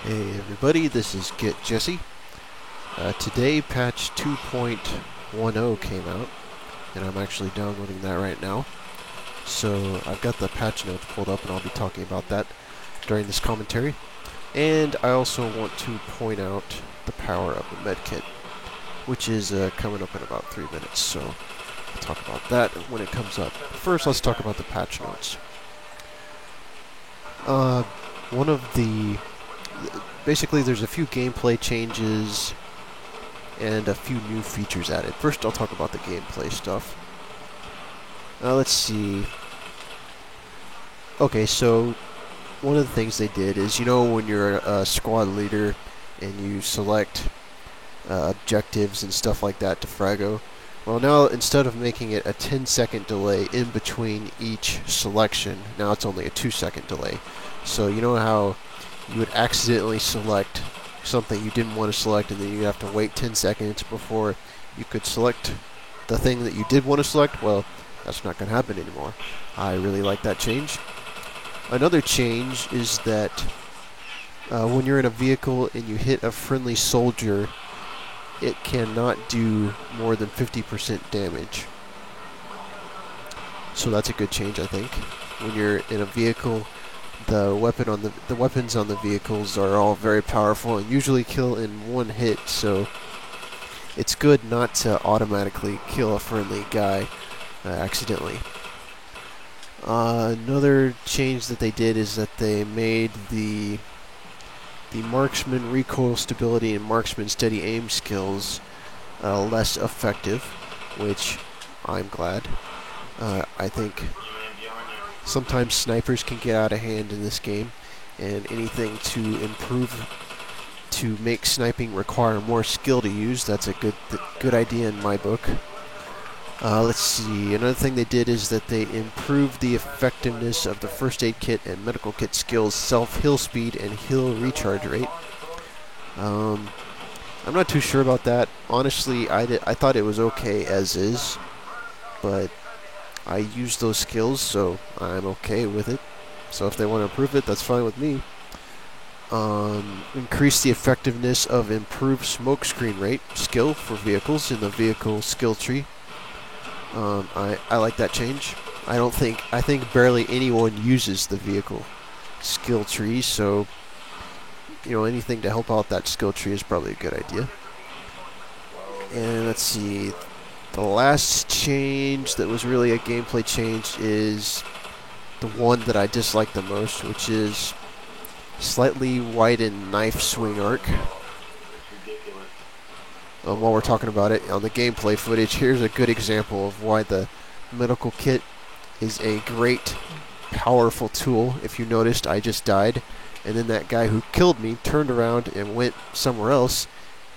Hey everybody, this is Get Jesse. Today patch 2.10 came out, and I'm actually downloading that right now. So I've got the patch notes pulled up, and I'll be talking about that during this commentary. And I also want to point out the power of the medkit, which is coming up in about 3 minutes. So I'll talk about that when it comes up. First, let's talk about the patch notes. One of the Basically, there's a few gameplay changes and a few new features added. First, I'll talk about the gameplay stuff. Let's see. Okay, so one of the things they did is, when you're a squad leader and you select objectives and stuff like that to Frago, well, now instead of making it a 10-second delay in between each selection, now it's only a 2-second delay. So you know how you would accidentally select something you didn't want to select, and then you'd have to wait 10 seconds before you could select the thing that you did want to select? Well, that's not going to happen anymore. I really like that change. Another change is that when you're in a vehicle and you hit a friendly soldier, it cannot do more than 50% damage. So that's a good change, I think. When you're in a vehicle, the weapons on the vehicles are all very powerful and usually kill in one hit, so it's good not to automatically kill a friendly guy accidentally. Another change that they did is that they made the marksman recoil stability and marksman steady aim skills less effective, which I'm glad. I think sometimes snipers can get out of hand in this game, and anything to make sniping require more skill to use, that's a good idea in my book. Let's see, another thing they did is that they improved the effectiveness of the first aid kit and medical kit skills, self-heal speed, and heal recharge rate. I'm not too sure about that. Honestly, I thought it was okay as is, but I use those skills, so I'm okay with it. So if they want to improve it, that's fine with me. Increase the effectiveness of improved smoke screen rate skill for vehicles in the vehicle skill tree. I like that change. I think barely anyone uses the vehicle skill tree, so anything to help out that skill tree is probably a good idea. And let's see. The last change that was really a gameplay change is the one that I dislike the most, which is slightly widened knife swing arc. While we're talking about it, on the gameplay footage, here's a good example of why the medical kit is a great, powerful tool. If you noticed, I just died, and then that guy who killed me turned around and went somewhere else.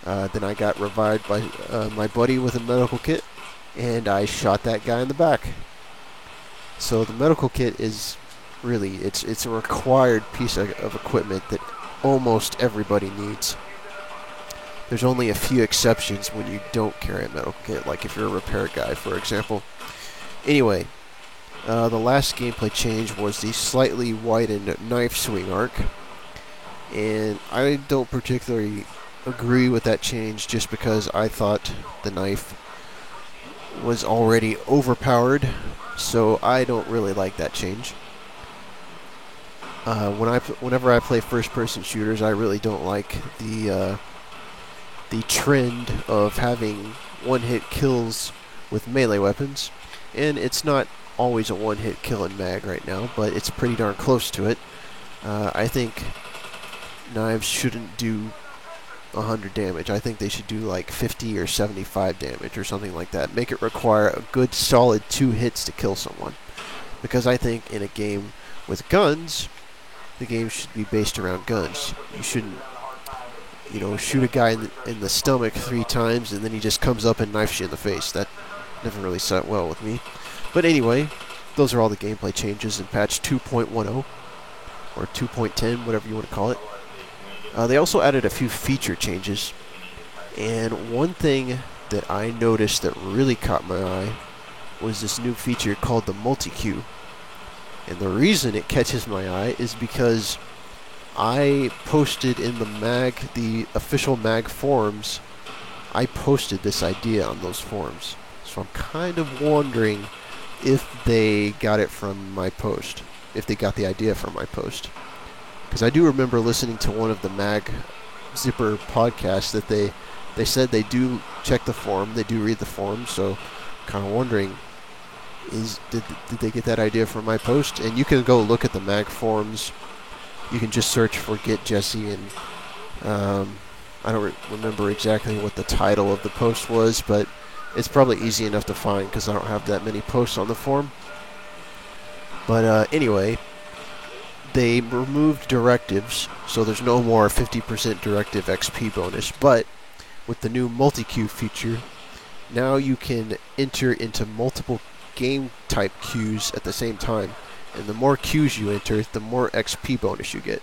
Then I got revived by my buddy with a medical kit, and I shot that guy in the back. So the medical kit is really, it's a required piece of equipment that almost everybody needs. There's only a few exceptions when you don't carry a medical kit, like if you're a repair guy, for example. Anyway, the last gameplay change was the slightly widened knife swing arc, and I don't particularly agree with that change just because I thought the knife was already overpowered, so I don't really like that change. Whenever I play first-person shooters, I really don't like the trend of having one-hit kills with melee weapons, and it's not always a one-hit kill in MAG right now, but it's pretty darn close to it. I think knives shouldn't do 100 damage. I think they should do like 50 or 75 damage or something like that. Make it require a good solid 2 hits to kill someone. Because I think in a game with guns, the game should be based around guns. You shouldn't, shoot a guy in the stomach 3 times and then he just comes up and knifes you in the face. That never really sat well with me. But anyway, those are all the gameplay changes in patch 2.10 or 2.10, whatever you want to call it. They also added a few feature changes, and one thing that I noticed that really caught my eye was this new feature called the multi-queue. And the reason it catches my eye is because I posted in the official mag forums, I posted this idea on those forums. So I'm kind of wondering if they got it from my post, if they got the idea from my post. Because I do remember listening to one of the Mag Zipper podcasts that they said they do check the forum, they do read the forum, so kind of wondering, did they get that idea from my post? And you can go look at the Mag forums. You can just search for Get Jesse, and I don't remember exactly what the title of the post was, but it's probably easy enough to find because I don't have that many posts on the forum. But anyway, they removed directives, so there's no more 50% directive XP bonus, but with the new multi-queue feature, now you can enter into multiple game type queues at the same time, and the more queues you enter, the more XP bonus you get.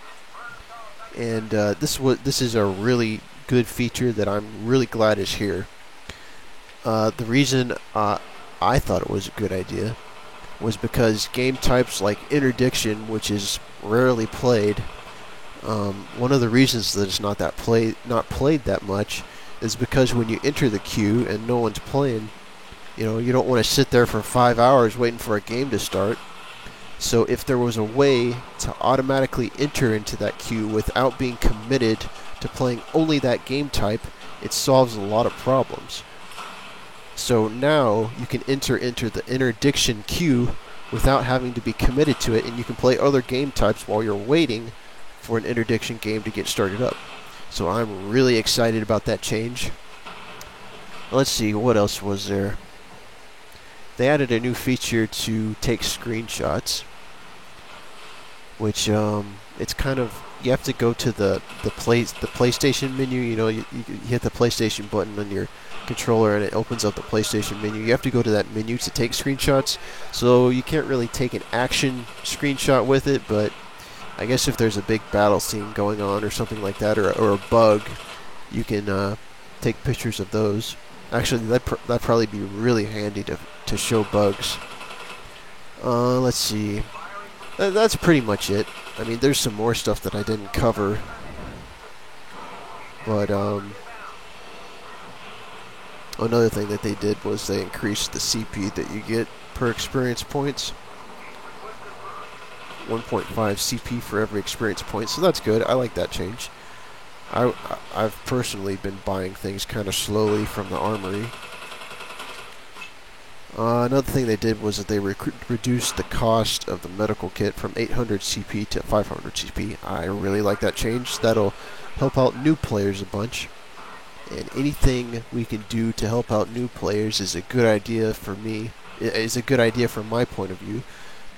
And this is a really good feature that I'm really glad is here. The reason I thought it was a good idea was because game types like interdiction, which is rarely played, one of the reasons that it's not played that much is because when you enter the queue and no one's playing, you don't want to sit there for 5 hours waiting for a game to start. So if there was a way to automatically enter into that queue without being committed to playing only that game type, it solves a lot of problems. So now you can enter the interdiction queue without having to be committed to it, and you can play other game types while you're waiting for an interdiction game to get started up. So I'm really excited about that change. Let's see, what else was there? They added a new feature to take screenshots, which it's kind of, you have to go to the PlayStation menu. You hit the PlayStation button on your controller and it opens up the PlayStation menu. You have to go to that menu to take screenshots, so you can't really take an action screenshot with it, but I guess if there's a big battle scene going on or something like that, or a bug, you can take pictures of those. Actually, that'd probably be really handy to show bugs. Let's see. That's pretty much it. I mean, there's some more stuff that I didn't cover, but another thing that they did was they increased the CP that you get per experience points. 1.5 CP for every experience point, so that's good. I like that change. I've personally been buying things kind of slowly from the armory. Another thing they did was that they reduced the cost of the medical kit from 800 CP to 500 CP. I really like that change. That'll help out new players a bunch. And anything we can do to help out new players is a good idea for me. Is a good idea from my point of view,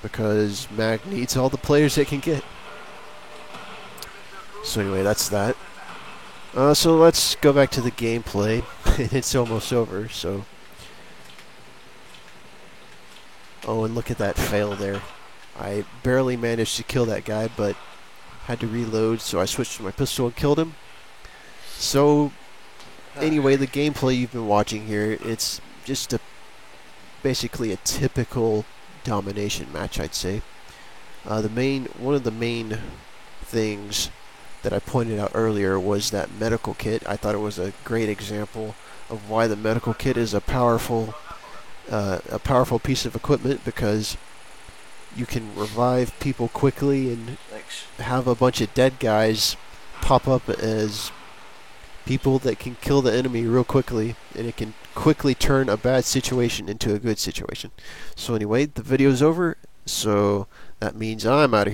because Mag needs all the players it can get. So anyway, that's that. So let's go back to the gameplay. It's almost over, so... Oh, and look at that fail there. I barely managed to kill that guy, but had to reload, so I switched to my pistol and killed him. So, anyway, the gameplay you've been watching here, it's just basically a typical domination match, I'd say. One of the main things that I pointed out earlier was that medical kit. I thought it was a great example of why the medical kit is a powerful piece of equipment, because you can revive people quickly and have a bunch of dead guys pop up as people that can kill the enemy real quickly, and it can quickly turn a bad situation into a good situation. So anyway, the video's over, so that means I'm out of here.